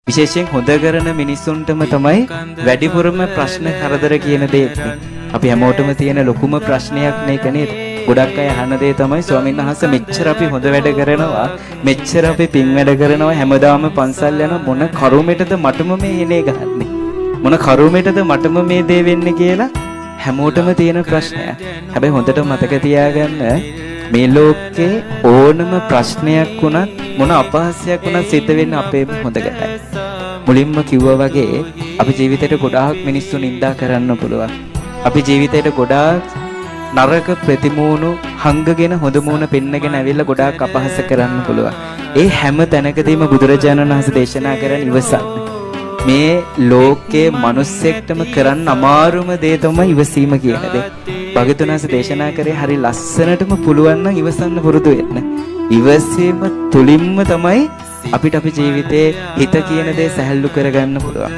විශේෂයෙන් හොඳ කරන මිනිස්සුන්ටම තමයි වැඩිපුරම ප්‍රශ්න කරදර කියන දේ. අපි හැමෝටම තියෙන ලොකුම ප්‍රශ්නයක් මේක නේද? ගොඩක් අය අහන දේ තමයි ස්වාමීන් වහන්සේ මෙච්චර අපි හොඳ වැඩ කරනවා, මෙච්චර අපි පින් වැඩ කරනවා, හැමදාම පන්සල් යන මොන කරුමෙටද මටම මේ එනේ ගහන්නේ? මොන කරුමෙටද මටම මේ දේ වෙන්නේ කියලා හැමෝටම තියෙන ප්‍රශ්නයක්. හැබැයි හොඳට මතක තියාගන්න මේ ලෝකේ ඕනම ප්‍රශ්නයක් වුණත් මොන අපහාසයක් වුණත් සිද්ධ වෙන්නේ අපේම හොඳකටයි. මුලින්ම කිව්වා වගේ අපි ජීවිතේට ගොඩාක් මිනිස්සු නිඳා කරන්න පුළුවන්. අපි ජීවිතේට ගොඩාක් නරක ප්‍රතිමූණු හංගගෙන හොඳ මූණ පෙන්නගෙන ඇවිල්ලා ගොඩාක් අපහාස කරන්න පුළුවන්. ඒ හැම තැනකදීම බුදුරජාණන් වහන්සේ දේශනා කරන ඉවසන්න. මේ ලෝකේ මිනිස්සෙක්ටම කරන්න අමාරුම දේ තමයි ඉවසීම කියන දේ. භාග්‍යවතුන් වහන්සේ දේශනා කරේ හරි ලස්සනටම පුළුවන් නම් ඉවසන්න පුරුදු වෙන්න. ඉවසීම තුලින්ම තමයි අපිට අපි ජීවිතේ හිත කියන දේ සැහැල්ලු කරගන්න පුළුවන්.